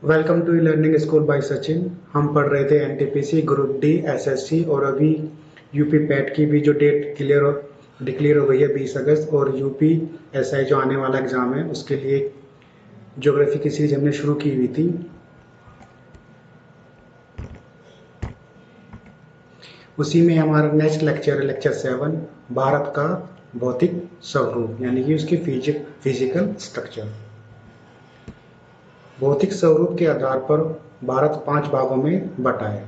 Welcome to learning school by Sachin. हम पढ़ रहे थे एनटीपीसी ग्रुप डी एसएससी और अभी यूपी पैट की भी जो डेट डिक्लेयर हो गई है 20 अगस्त और यूपी एसआई जो आने वाला एग्ज़ाम है उसके लिए ज्योग्राफी की सीरीज हमने शुरू की हुई थी। उसी में हमारा नेक्स्ट लेक्चर है लेक्चर 7, भारत का भौतिक स्वरूप यानी कि उसकी फिजिकल स्ट्रक्चर। भौतिक स्वरूप के आधार पर भारत 5 भागों में बटा है।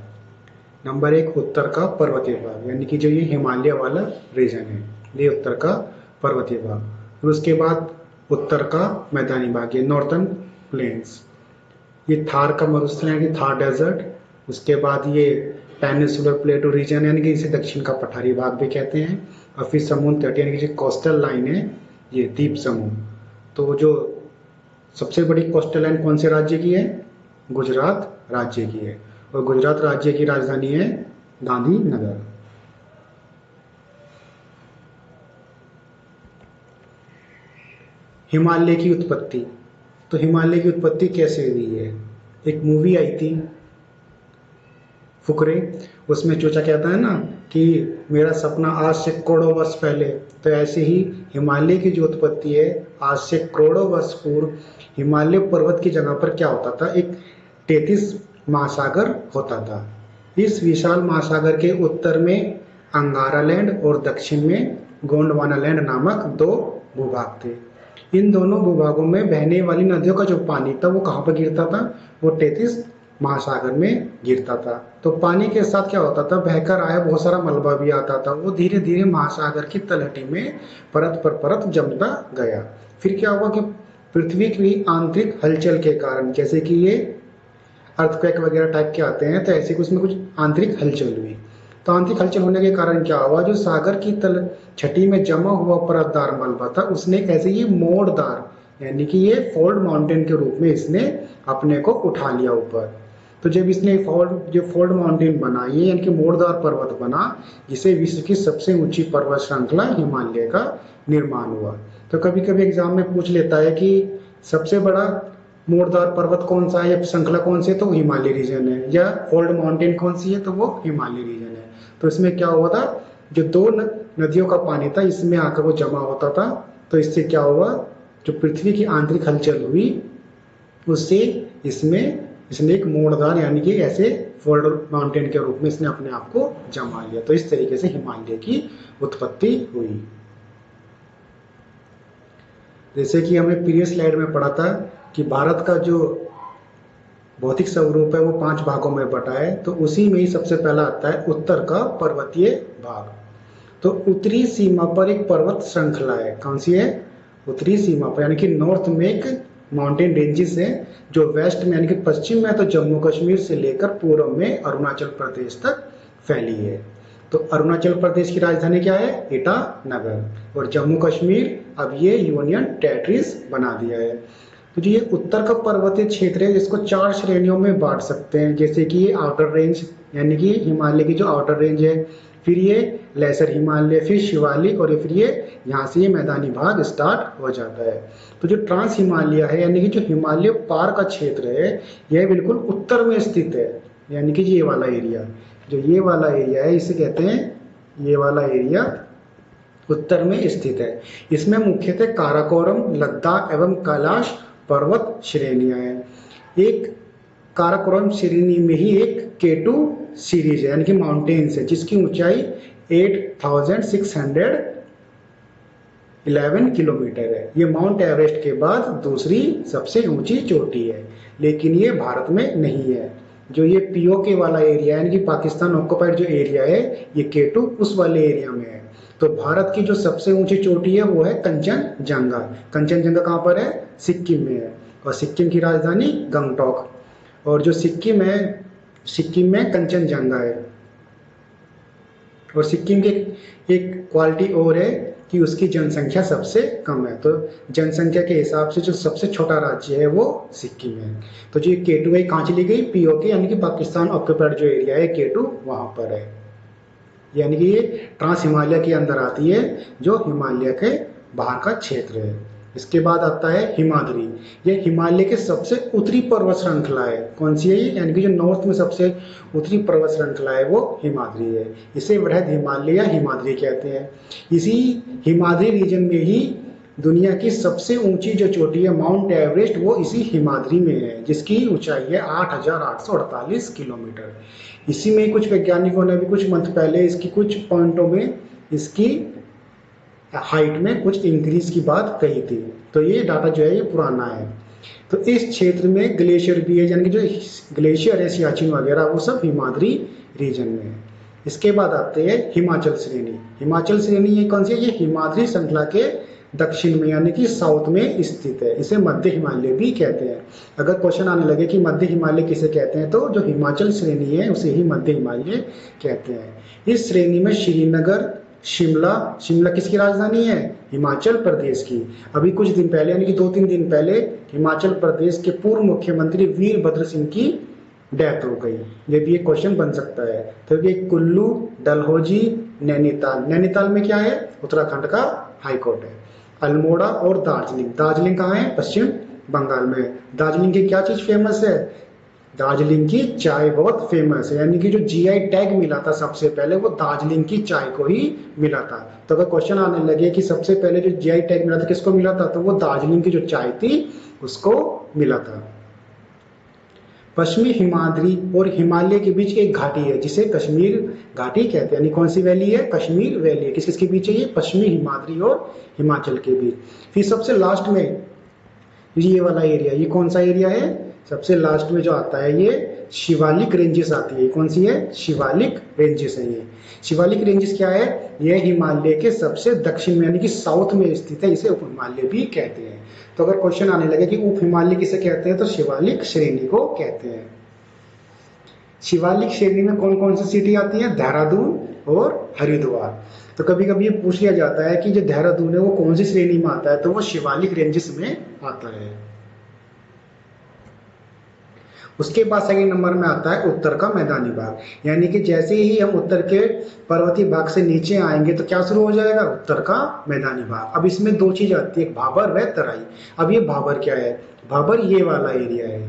नंबर 1 उत्तर का पर्वतीय भाग यानी कि जो ये हिमालय वाला रीजन है, ये उत्तर का पर्वतीय भाग। फिर उसके बाद उत्तर का मैदानी भाग, ये नॉर्थर्न प्लेन्स, ये थार का मरुस्थल यानी कि थार डेजर्ट। उसके बाद ये पेनिनसुलर प्लेटो रीजन यानी कि इसे दक्षिण का पठारी भाग भी कहते हैं। और फिर समुद्र तट यानी कि जो कोस्टल लाइन है, ये द्वीप समूह। तो जो सबसे बड़ी कोस्टल लाइन कौन से राज्य की है? गुजरात राज्य की है। और गुजरात राज्य की राजधानी है गांधीनगर। हिमालय की उत्पत्ति। तो हिमालय की उत्पत्ति कैसे हुई है? एक मूवी आई थी फुकरे, उसमें चोचा कहता है ना कि मेरा सपना आज से करोड़ों वर्ष पहले। तो ऐसे ही हिमालय की जो उत्पत्ति है, आज से करोड़ों वर्ष पूर्व हिमालय पर्वत की जगह पर क्या होता था? एक 33 महासागर होता था। इस विशाल महासागर के उत्तर में अंगारा लैंड और दक्षिण में गोंडवाना लैंड नामक दो भूभाग थे। इन दोनों भूभागों में बहने वाली नदियों का जो पानी था वो कहाँ पर गिरता था? वो 33 महासागर में गिरता था। तो पानी के साथ क्या होता था? बहकर आया बहुत सारा मलबा भी आता था, वो धीरे धीरे महासागर की तलहटी में परत पर परत जमता गया। फिर क्या हुआ कि पृथ्वी की आंतरिक हलचल के कारण, जैसे कि ये अर्थक्वेक वगैरह टाइप के आते हैं, तो ऐसे कुछ में कुछ आंतरिक हलचल हुई। तो आंतरिक हलचल होने के कारण क्या हुआ? जो सागर की तल छठी में जमा हुआ परतदार मलबा था उसने ऐसे ही मोड़दार यानी कि ये फोल्ड माउंटेन के रूप में इसने अपने को उठा लिया ऊपर। तो जब इसने फोल्ड माउंटेन बना, ये यानी कि मोड़दार पर्वत बना, जिसे विश्व की सबसे ऊंची पर्वत श्रृंखला हिमालय का निर्माण हुआ। तो कभी कभी एग्जाम में पूछ लेता है कि सबसे बड़ा मोड़दार पर्वत कौन सा है या श्रृंखला कौन सी है, तो हिमालय रीजन है। या फोल्ड माउंटेन कौन सी है, तो वो हिमालय रीजन है। तो इसमें क्या हुआ था? जो दो नदियों का पानी था इसमें आकर वो जमा होता था। तो इससे क्या हुआ? जो पृथ्वी की आंतरिक हलचल हुई उससे इसमें इसने एक मोड़दार यानी कि ऐसे फोल्ड माउंटेन के रूप में इसने अपने आप को जमा लिया। तो इस तरीके से हिमालय की उत्पत्ति हुई। जैसे कि हमने प्रीवियस स्लाइड में पढ़ा था कि भारत का जो भौतिक स्वरूप है वो 5 भागों में बटा है। तो उसी में ही सबसे पहला आता है उत्तर का पर्वतीय भाग। तो उत्तरी सीमा पर एक पर्वत श्रृंखला है। कौन सी है? उत्तरी सीमा पर यानी कि नॉर्थ में एक माउंटेन रेंजेस है। जो वेस्ट में यानी कि पश्चिम में तो जम्मू कश्मीर से लेकर पूर्व में अरुणाचल प्रदेश तक फैली है। तो अरुणाचल प्रदेश की राजधानी क्या है? ईटानगर। और जम्मू कश्मीर अब ये यूनियन टेरिटरीज बना दिया है। तो जो ये उत्तर का पर्वतीय क्षेत्र है इसको 4 श्रेणियों में बांट सकते हैं। जैसे कि ये आउटर रेंज यानी कि हिमालय की जो आउटर रेंज है, फिर ये लेसर हिमालय, फिर शिवालिक, और फिर ये यहाँ से ये मैदानी भाग स्टार्ट हो जाता है। तो जो ट्रांस हिमालय है यानी कि जो हिमालय पार का क्षेत्र है, यह बिल्कुल उत्तर में स्थित है। यानी कि ये वाला एरिया, जो ये वाला एरिया है इसे कहते हैं, ये वाला एरिया उत्तर में स्थित है। इसमें मुख्यतः काराकोरम, लद्दाख एवं कैलाश पर्वत श्रेणियां हैं। एक काराकोरम श्रेणी में ही एक केटू सीरीज है यानी कि माउंटेन्स है जिसकी ऊंचाई 8611 किलोमीटर है। ये माउंट एवरेस्ट के बाद दूसरी सबसे ऊंची चोटी है, लेकिन ये भारत में नहीं है। जो ये पीओके वाला एरिया यानी कि पाकिस्तान ऑक्युपाइड जो एरिया है, ये केटू उस वाले एरिया में है। तो भारत की जो सबसे ऊंची चोटी है वो है कंचनजंगा। कंचनजंगा कहाँ पर है? सिक्किम में है। और सिक्किम की राजधानी गंगटोक। और जो सिक्किम है, सिक्किम में कंचनजंगा है। और सिक्किम की एक क्वालिटी और है कि उसकी जनसंख्या सबसे कम है। तो जनसंख्या के हिसाब से जो सबसे छोटा राज्य है वो सिक्किम है। तो जो केटू है कहाँ चली गई? पीओके यानी कि पाकिस्तान ऑक्युपाइड जो एरिया है केटू वहाँ पर है। यानी कि ये ट्रांस हिमालय के अंदर आती है, जो हिमालय के बाहर का क्षेत्र है। इसके बाद आता है हिमाद्री। ये हिमालय के सबसे उत्तरी पर्वत श्रृंखला है। कौन सी है ये? यानी कि जो नॉर्थ में सबसे उत्तरी पर्वत श्रृंखला है वो हिमाद्री है। इसे वृहद हिमालय या हिमाद्री कहते हैं। इसी हिमाद्री रीजन में ही दुनिया की सबसे ऊंची जो चोटी है माउंट एवरेस्ट, वो इसी हिमाद्री में है, जिसकी ऊंचाई है 8,848 किलोमीटर। इसी में कुछ वैज्ञानिकों ने भी कुछ मंथ पहले इसकी कुछ पॉइंटों में इसकी हाइट में कुछ इंक्रीज की बात कही थी। तो ये डाटा जो है ये पुराना है। तो इस क्षेत्र में ग्लेशियर भी है, यानी कि जो ग्लेशियर है सियाचिन वगैरह वो सब हिमाद्री रीजन में है। इसके बाद आते हैं हिमाचल श्रेणी। हिमाचल श्रेणी ये कौन सी है? ये हिमाद्री श्रृंखला के दक्षिण में यानी कि साउथ में स्थित है। इसे मध्य हिमालय भी कहते हैं। अगर क्वेश्चन आने लगे कि मध्य हिमालय किसे कहते हैं, तो जो हिमाचल श्रेणी है उसे ही मध्य हिमालय कहते हैं। इस श्रेणी में श्रीनगर, शिमला, शिमला किसकी राजधानी है? हिमाचल प्रदेश की। अभी कुछ दिन पहले यानी कि 2-3 दिन पहले हिमाचल प्रदेश के पूर्व मुख्यमंत्री वीरभद्र सिंह की डेथ हो गई। ये भी एक क्वेश्चन बन सकता है। तो ये कुल्लू, डलहौजी, नैनीताल। नैनीताल में क्या है? उत्तराखंड का हाईकोर्ट है। अल्मोड़ा और दार्जिलिंग। दार्जिलिंग कहाँ है? पश्चिम बंगाल में। दार्जिलिंग की क्या चीज फेमस है? दार्जिलिंग की चाय बहुत फेमस है। यानी कि जो जीआई टैग मिला था सबसे पहले वो दार्जिलिंग की चाय को ही मिला था। तो अगर क्वेश्चन आने लगे कि सबसे पहले जो जीआई टैग मिला था किसको मिला था, तो वो दार्जिलिंग की जो चाय थी उसको मिला था। पश्चिमी हिमाद्री और हिमालय के बीच एक घाटी है जिसे कश्मीर घाटी कहते हैं। यानी कौन सी वैली है? कश्मीर वैली है। किस किसके बीच है ये? पश्चिमी हिमाद्री और हिमाचल के बीच। फिर सबसे लास्ट में ये वाला एरिया, ये कौन सा एरिया है? सबसे लास्ट में जो आता है ये शिवालिक रेंजेस आती है। कौन सी है? शिवालिक रेंजेस है ये। शिवालिक रेंजेस क्या है? यह हिमालय के सबसे दक्षिण में यानी कि साउथ में स्थित है। इसे उप हिमालय भी कहते हैं। तो अगर क्वेश्चन आने लगे कि उप हिमालय किसे कहते हैं, तो शिवालिक श्रेणी को कहते हैं। शिवालिक श्रेणी में कौन कौन सी सिटी आती है? देहरादून और हरिद्वार। तो कभी कभी ये पूछ लिया जाता है कि जो देहरादून है वो कौन सी श्रेणी में आता है, तो वो शिवालिक रेंजेस में आता है। उसके बाद सेकंड नंबर में आता है उत्तर का मैदानी भाग। यानी कि जैसे ही हम उत्तर के पर्वतीय भाग से नीचे आएंगे तो क्या शुरू हो जाएगा? उत्तर का मैदानी भाग। अब इसमें दो चीज आती है, भाबर व तराई। अब ये भाबर क्या है? भाबर ये वाला एरिया है,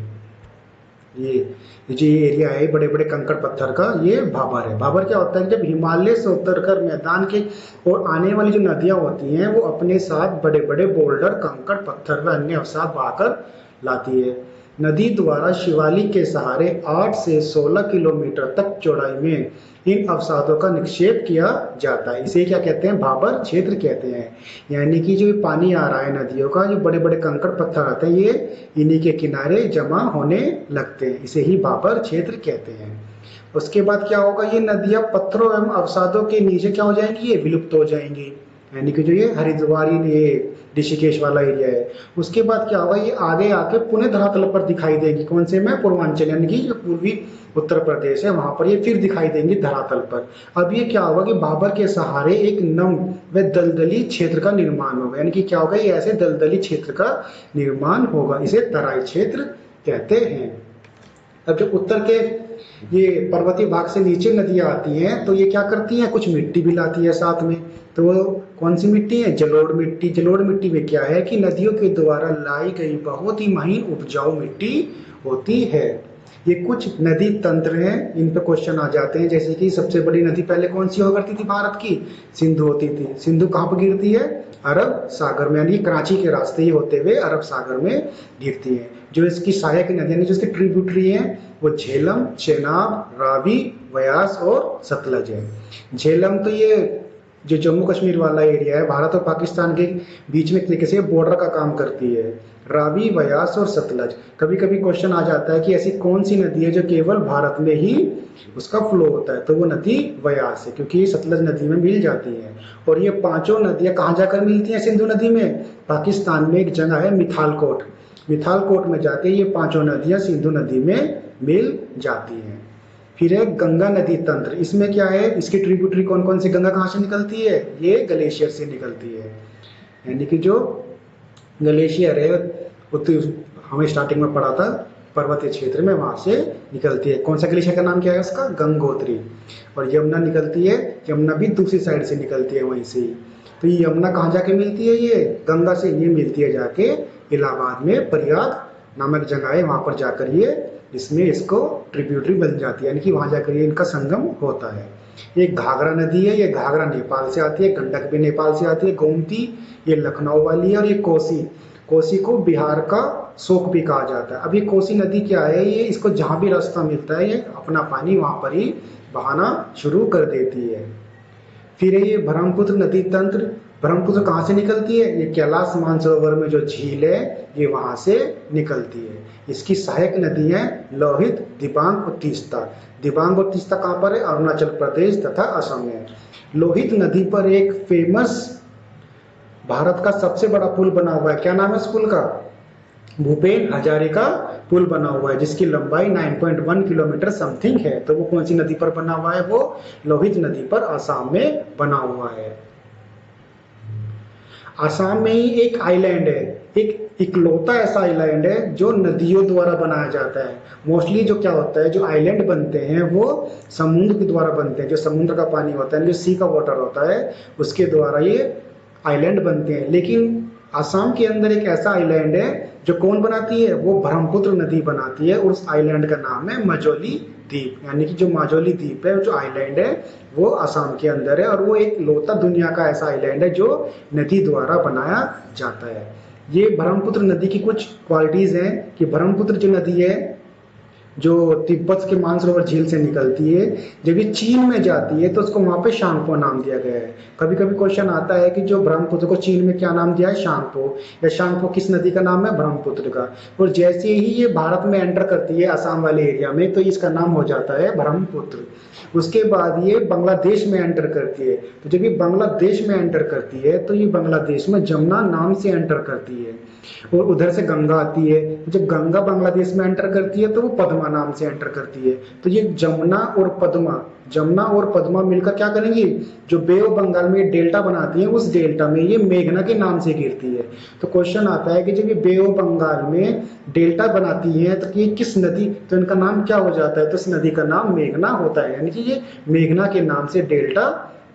ये जो एरिया है बड़े बड़े कंकड़ पत्थर का, ये भाबर है। भाबर क्या होता है? जब हिमालय से उतरकर मैदान के और आने वाली जो नदियां होती हैं वो अपने साथ बड़े बड़े बोल्डर, कंकड़ पत्थर व अन्य अवसाद बहाकर लाती है। नदी द्वारा शिवालिक के सहारे 8 से 16 किलोमीटर तक चौड़ाई में इन अवसादों का निक्षेप किया जाता है। इसे क्या कहते हैं? भाबर क्षेत्र कहते हैं। यानी कि जो पानी आ रहा है नदियों का, जो बड़े बड़े कंकड़ पत्थर आते हैं ये इन्हीं के किनारे जमा होने लगते हैं। इसे ही भाबर क्षेत्र कहते हैं। उसके बाद क्या होगा? ये नदियां पत्थरों एवं अवसादों के नीचे क्या हो जाएंगी? ये विलुप्त हो जाएंगी। यानी कि जो ये हरिद्वार, ये ऋषिकेश वाला एरिया है, उसके बाद क्या होगा? ये आगे आके पुनः धरातल पर दिखाई देगी। कौन से में? पूर्वांचल यानी कि जो पूर्वी उत्तर प्रदेश है वहां पर ये फिर दिखाई देंगी धरातल पर। अब ये क्या होगा कि भाबर के सहारे एक नम व दलदली क्षेत्र का निर्माण होगा। यानी कि क्या होगा? ये ऐसे दलदली क्षेत्र का निर्माण होगा। इसे तराई क्षेत्र कहते हैं। अब जो उत्तर के ये पर्वतीय भाग से नीचे नदियां आती हैं तो ये क्या करती हैं? कुछ मिट्टी भी लाती है साथ में। तो वो कौन सी मिट्टी है? जलोढ़ मिट्टी। जलोढ़ मिट्टी में क्या है कि नदियों के द्वारा लाई गई बहुत ही महीन उपजाऊ मिट्टी होती है। ये कुछ नदी तंत्र हैं, इन पे क्वेश्चन आ जाते हैं। जैसे कि सबसे बड़ी नदी पहले कौन सी हुआ करती थी भारत की? सिंधु होती थी। सिंधु कहाँ पर गिरती है? अरब सागर में, यानी कराची के रास्ते ही होते हुए अरब सागर में गिरती है। जो इसकी सहायक नदियां जो इसकी ट्रिब्यूटरी हैं वो झेलम, चेनाब, रावी, व्यास और सतलज है। झेलम तो ये जो जम्मू कश्मीर वाला एरिया है, भारत और पाकिस्तान के बीच में एक तरीके से बॉर्डर का काम करती है। रावी, व्यास और सतलज। कभी कभी क्वेश्चन आ जाता है कि ऐसी कौन सी नदी है जो केवल भारत में ही उसका फ्लो होता है, तो वो नदी व्यास है, क्योंकि ये सतलज नदी में मिल जाती है। और ये पांचों नदियां कहाँ जाकर मिलती हैं सिंधु नदी में? पाकिस्तान में एक जगह है मिथालकोट। मिथालकोट में जाके ये पांचों नदियां सिंधु नदी में मिल जाती हैं। फिर है गंगा नदी तंत्र। इसमें क्या है? इसकी ट्रिब्यूटरी कौन कौन सी? गंगा कहाँ से निकलती है? ये ग्लेशियर से निकलती है। यानी कि जो ग्लेशियर है हमें स्टार्टिंग में पढ़ा था पर्वतीय क्षेत्र में, वहां से निकलती है। कौन सा ग्लेशियर का नाम क्या है उसका? गंगोत्री। और यमुना निकलती है, यमुना भी दूसरी साइड से निकलती है वहीं से। तो ये यमुना कहाँ जाके मिलती है, ये गंगा से ये मिलती है जाके इलाहाबाद में प्रयाग नामक जगह है, वहां पर जाकर ये इसमें इसको ट्रिब्यूटरी बन जाती है, यानी कि वहां जाकर ये इनका संगम होता है। ये घाघरा नदी है, ये घाघरा नेपाल से आती है, गंडक भी नेपाल से आती है, गोमती ये लखनऊ वाली है, और ये कोसी, कोसी को बिहार का शोक भी कहा जाता है। अब ये कोसी नदी क्या है, ये इसको जहां भी रास्ता मिलता है ये अपना पानी वहां पर ही बहाना शुरू कर देती है। फिर ये ब्रह्मपुत्र नदी तंत्र, ब्रह्मपुत्र कहाँ से निकलती है, ये कैलाश मानसरोवर में जो झील है ये वहां से निकलती है। इसकी सहायक नदी है लोहित, दिबांग और तीस्ता। दिबांग और तीस्ता कहाँ पर है, अरुणाचल प्रदेश तथा असम में। लोहित नदी पर एक फेमस भारत का सबसे बड़ा पुल बना हुआ है, क्या नाम है इस पुल का, भूपेन हजारिका पुल बना हुआ है, जिसकी लंबाई 9.1 किलोमीटर समथिंग है। तो वो कौन सी नदी पर बना हुआ है, वो लोहित नदी पर आसाम में बना हुआ है। आसाम में ही एक आइलैंड है, एक इकलौता ऐसा आइलैंड है जो नदियों द्वारा बनाया जाता है। मोस्टली जो क्या होता है, जो आइलैंड बनते हैं वो समुद्र के द्वारा बनते हैं, जो समुद्र का पानी होता है, जो सी का वाटर होता है उसके द्वारा ये आइलैंड बनते हैं। लेकिन आसाम के अंदर एक ऐसा आइलैंड है जो कौन बनाती है, वो ब्रह्मपुत्र नदी बनाती है, और उस आइलैंड का नाम है मजोली द्वीप। यानी कि जो माजोली द्वीप है, जो आइलैंड है वो आसाम के अंदर है, और वो एक लौता दुनिया का ऐसा आइलैंड है जो नदी द्वारा बनाया जाता है। ये ब्रह्मपुत्र नदी की कुछ क्वालिटीज हैं कि ब्रह्मपुत्र जो नदी है जो तिब्बत के मानसरोवर झील से निकलती है, जब ये चीन में जाती है तो उसको वहां पे शांगपो नाम दिया गया है। कभी कभी क्वेश्चन आता है कि जो ब्रह्मपुत्र को चीन में क्या नाम दिया है, शांगपो, या शांगपो किस नदी का नाम है, ब्रह्मपुत्र का। और जैसे ही ये भारत में एंटर करती है असम वाले एरिया में तो इसका नाम हो जाता है ब्रह्मपुत्र। उसके बाद ये बांग्लादेश में एंटर करती है, तो जब ये बांग्लादेश में एंटर करती है तो ये बांग्लादेश में जमुना नाम से एंटर करती है, और उधर से गंगा आती है। जब गंगा बांग्लादेश में एंटर करती है तो वो पद्मा नाम से एंटर करती है। तो ये जमुना और पद्मा मिलकर क्या करेंगी, जो बे ऑफ बंगाल में डेल्टा बनाती है उस डेल्टा में ये मेघना के नाम से गिरती है। तो क्वेश्चन आता है कि जब ये बे ऑफ बंगाल में डेल्टा बनाती है तो ये किस नदी, तो इनका नाम क्या हो जाता है, तो इस नदी का नाम मेघना होता है। यानी कि ये मेघना के नाम से डेल्टा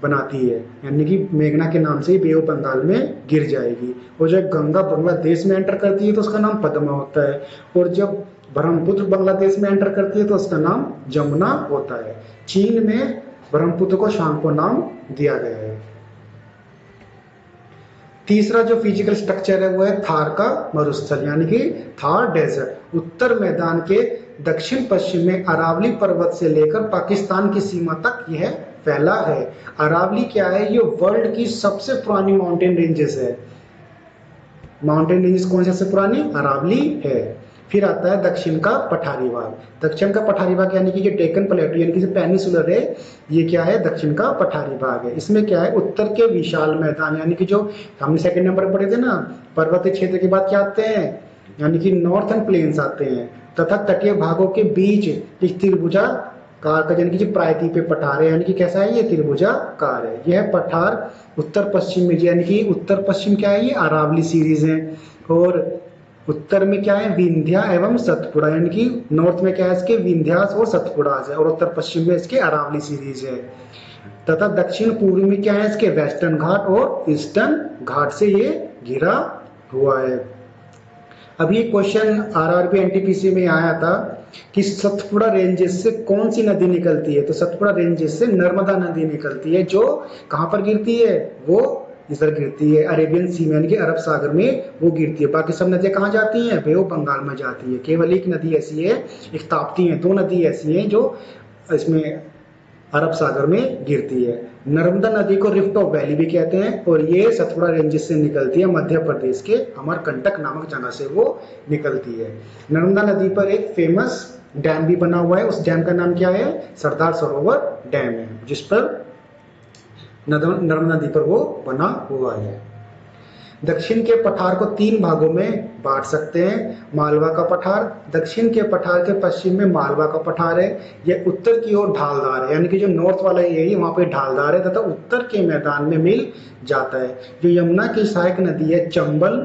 बनाती है, यानी कि मेघना के नाम से ही बे ऑफ बंगाल में गिर जाएगी। और जब गंगा बांग्लादेश में एंटर करती है तो उसका नाम पद्मा होता है, और जब ब्रह्मपुत्र बांग्लादेश में एंटर करती है तो उसका नाम जमुना होता है। चीन में ब्रह्मपुत्र को शांगपो नाम दिया गया है। तीसरा जो फिजिकल स्ट्रक्चर है वो है थार का मरुस्थल, यानी कि थार डेजर्ट। उत्तर मैदान के दक्षिण पश्चिम में अरावली पर्वत से लेकर पाकिस्तान की सीमा तक यह फैला है। अरावली क्या है, ये वर्ल्ड की सबसे पुरानी माउंटेन रेंजेस है। माउंटेन रेंजेस कौन सी सबसे पुरानी, अरावली है। फिर आता है दक्षिण का पठारी भाग। दक्षिण का पठारी भाग यानी कि ये डेक्कन प्लेटू यानी कि जो पेनिसुलर है, ये क्या है, दक्षिण का पठारी भाग है। इसमें क्या है, उत्तर के विशाल मैदान, यानी कि जो हमने सेकंड नंबर पढ़े थे ना, पर्वतीय क्षेत्र के बाद क्या आते हैं, यानी कि नॉर्थर्न प्लेन्स आते हैं, तथा तटीय भागों के बीच एक त्रिभुजाकार का, यानी कि जो प्रायद्वीपीय पठार है, यानी कि कैसा है, ये त्रिभुजाकार है। यह पठार उत्तर पश्चिम में, यानी कि उत्तर पश्चिम क्या है, ये अरावली सीरीज है, और उत्तर में क्या है, विंध्या एवं सतपुड़ा, यानी कि नॉर्थ में क्या है इसके, विंध्यास और सतपुड़ा है, और उत्तर पश्चिम में इसके अरावली सीरीज है। तथा दक्षिण पूर्व में क्या है इसके, वेस्टर्न घाट और ईस्टर्न घाट से ये घिरा हुआ है। अभी एक क्वेश्चन आरआरबी एनटीपीसी में आया था कि सतपुड़ा रेंजेस से कौन सी नदी निकलती है, तो सतपुड़ा रेंजेस से नर्मदा नदी निकलती है, जो कहां पर गिरती है, वो इधर गिरती है अरेबियन सी में, यानी कि अरब सागर में वो गिरती है। बाकी सब नदियां कहाँ जाती हैं, बे ऑफ बंगाल में जाती है। केवल एक नदी ऐसी है, एक ताप्ती है, दो नदी ऐसी हैं जो इसमें अरब सागर में गिरती है। नर्मदा नदी को रिफ्ट ऑफ वैली भी कहते हैं, और ये सतपुड़ा रेंजेस से निकलती है, मध्य प्रदेश के अमरकंटक नामक जगह से वो निकलती है। नर्मदा नदी पर एक फेमस डैम भी बना हुआ है, उस डैम का नाम क्या है, सरदार सरोवर डैम है, जिस पर नर्मदा नदी पर वो बना हुआ है। दक्षिण के पठार को तीन भागों में बांट सकते हैं। मालवा का पठार, दक्षिण के पठार के पश्चिम में मालवा का पठार है, यह उत्तर की ओर ढालदार है, यानी कि जो नॉर्थ वाला एरिया वहां पे ढालदार है, तथा उत्तर के मैदान में मिल जाता है। जो यमुना की सहायक नदी है चंबल,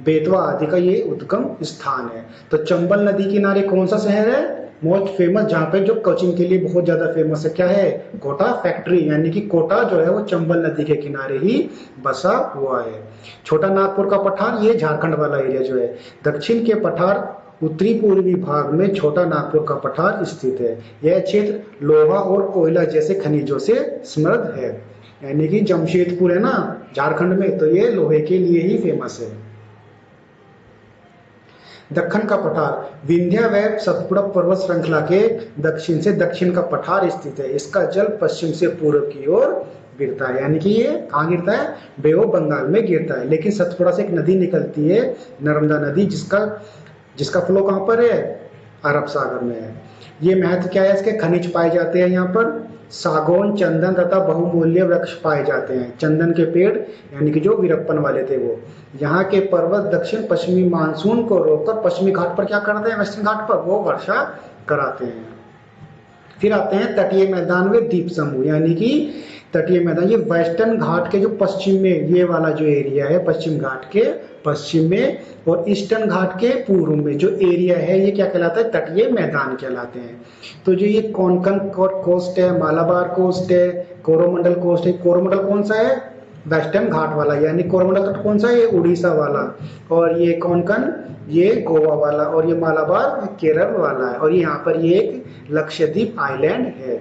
बेतवा आदि का ये उद्गम स्थान है। तो चंबल नदी किनारे कौन सा शहर है, मोस्ट फेमस, जहाँ पे जो कोचिंग के लिए बहुत ज्यादा फेमस है, क्या है, कोटा फैक्ट्री, यानी कि कोटा जो है वो चंबल नदी के किनारे ही बसा हुआ है। छोटा नागपुर का पठार, ये झारखंड वाला एरिया जो है। दक्षिण के पठार उत्तरी पूर्वी भाग में छोटा नागपुर का पठार स्थित है। यह क्षेत्र लोहा और कोयला जैसे खनिजों से समृद्ध है। यानी कि जमशेदपुर है ना झारखंड में, तो ये लोहे के लिए ही फेमस है। दक्कन का पठार विंध्य व सतपुड़ा पर्वत श्रृंखला के दक्षिण से दक्षिण का पठार स्थित है। इसका जल पश्चिम से पूर्व की ओर गिरता है, यानी कि ये कहाँ गिरता है, बे ऑफ बंगाल में गिरता है। लेकिन सतपुड़ा से एक नदी निकलती है, नर्मदा नदी, जिसका जिसका फ्लो कहाँ पर है, अरब सागर में है। ये महत्व क्या है, इसके खनिज पाए जाते हैं यहाँ पर, सागौन, चंदन तथा बहुमूल्य वृक्ष पाए जाते हैं। चंदन के पेड़ यानी कि जो वीरप्पन वाले थे वो। यहाँ के पर्वत दक्षिण पश्चिमी मानसून को रोककर पश्चिमी घाट पर क्या करते हैं, वेस्टर्न घाट पर वो वर्षा कराते हैं। फिर आते हैं तटीय मैदान में द्वीप समूह, यानी कि तटीय मैदान, ये वेस्टर्न घाट के जो पश्चिम में ये वाला जो एरिया है, पश्चिम घाट के पश्चिम में, और ईस्टर्न घाट के पूर्व में जो एरिया है, ये क्या कहलाता है, तटीय मैदान कहलाते हैं। तो जो ये कोंकण कोस्ट है, मालाबार कोस्ट है, कोरोमंडल कोस्ट है। कोरोमंडल कौन सा है, वेस्टर्न घाट वाला, यानी कोरोमंडल तट कौन सा है, ये उड़ीसा वाला, और ये कोंकण ये गोवा वाला, और ये मालाबार केरल वाला है, और यहाँ पर ये एक लक्षद्वीप आइलैंड है।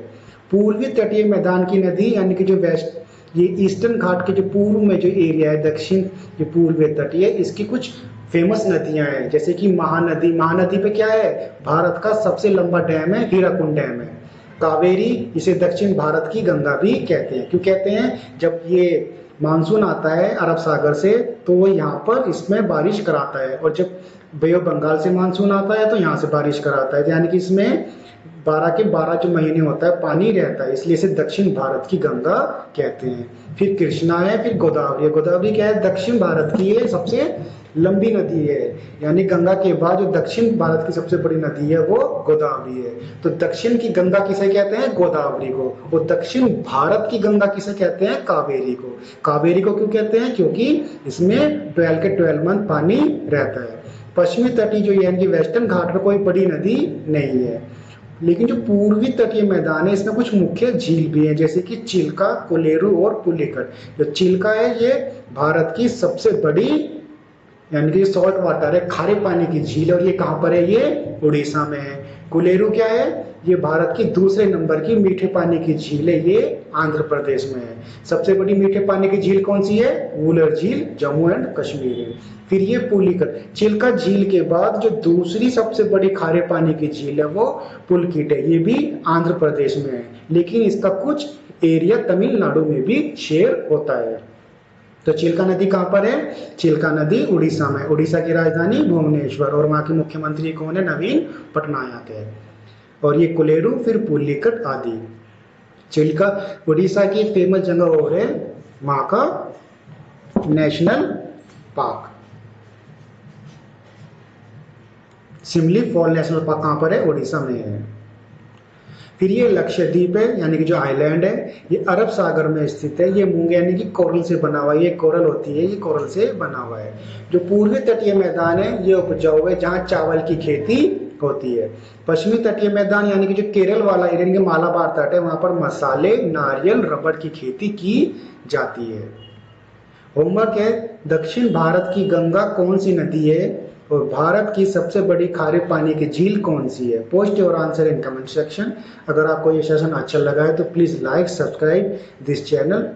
पूर्वी तटीय मैदान की नदी, यानी कि जो वेस्ट ये ईस्टर्न घाट के जो पूर्व में जो एरिया है, दक्षिण जो पूर्वी तटीय, इसकी कुछ फेमस नदियां हैं, जैसे कि महानदी। महानदी पे क्या है, भारत का सबसे लंबा डैम है, हीराकुंड डैम है। कावेरी, इसे दक्षिण भारत की गंगा भी कहते हैं। क्यों कहते हैं, जब ये मानसून आता है अरब सागर से तो वो यहाँ पर इसमें बारिश कराता है, और जब बे ऑफ बंगाल से मानसून आता है तो यहाँ से बारिश कराता है, यानी कि इसमें 12 के 12 जो महीने होता है पानी रहता है, इसलिए इसे दक्षिण भारत की गंगा कहते हैं। फिर कृष्णा है, फिर गोदावरी है। गोदावरी क्या है, दक्षिण भारत की ये सबसे लंबी नदी है, यानी गंगा के बाद जो दक्षिण भारत की सबसे बड़ी नदी है वो गोदावरी है। तो दक्षिण की गंगा किसे कहते हैं, गोदावरी को, और दक्षिण भारत की गंगा किसे कहते हैं, कावेरी को। कावेरी को क्यों कहते हैं, क्योंकि इसमें 12 के 12 मंथ पानी रहता है। पश्चिमी तटीय जो यानी कि वेस्टर्न घाट में कोई बड़ी नदी नहीं है, लेकिन जो पूर्वी तटीय मैदान है इसमें कुछ मुख्य झील भी है, जैसे कि चिल्का, कोलेरू और पुलिकट। जो चिल्का है ये भारत की सबसे बड़ी यानी कि सॉल्ट वाटर है, खारे पानी की झील, और ये कहाँ पर है, ये उड़ीसा में है। कोलेरू क्या है, ये भारत की दूसरे नंबर की मीठे पानी की झील है, ये आंध्र प्रदेश में है। सबसे बड़ी मीठे पानी की झील कौन सी है, वुलर झील, जम्मू एंड कश्मीर है। फिर ये पुलिकट, चिल्का झील के बाद जो दूसरी सबसे बड़ी खारे पानी की झील है वो पुलकिट है, ये भी आंध्र प्रदेश में है, लेकिन इसका कुछ एरिया तमिलनाडु में भी शेयर होता है। तो चिल्का नदी कहाँ पर है, चिल्का नदी उड़ीसा में। उड़ीसा की राजधानी भुवनेश्वर, और वहाँ के मुख्यमंत्री कौन है, नवीन पटनायक है। और ये कोलेरू, फिर पुलिकट आदि। चिल्का उड़ीसा की फेमस जगह और है, वहाँ का नेशनल पार्क सिमली फॉल नेशनल पार्क कहाँ पर है, उड़ीसा में है। फिर ये लक्षद्वीप है, यानी कि जो आइलैंड है, ये अरब सागर में स्थित है। ये मूंग यानी कि कोरल से बना हुआ है, ये कोरल होती है, ये कोरल से बना हुआ है। जो पूर्वी तटीय मैदान है ये उपजाऊ है, जहाँ चावल की खेती होती है। पश्चिमी तटीय मैदान यानी कि जो केरल वाला एरिया, यानी कि मालाबार तट है, वहाँ पर मसाले, नारियल, रबड़ की खेती की जाती है। होमवर्क है, दक्षिण भारत की गंगा कौन सी नदी है, और भारत की सबसे बड़ी खारे पानी की झील कौन सी है। Post your answer in comment section. अगर आपको ये सेशन अच्छा लगा है तो please like, subscribe this channel.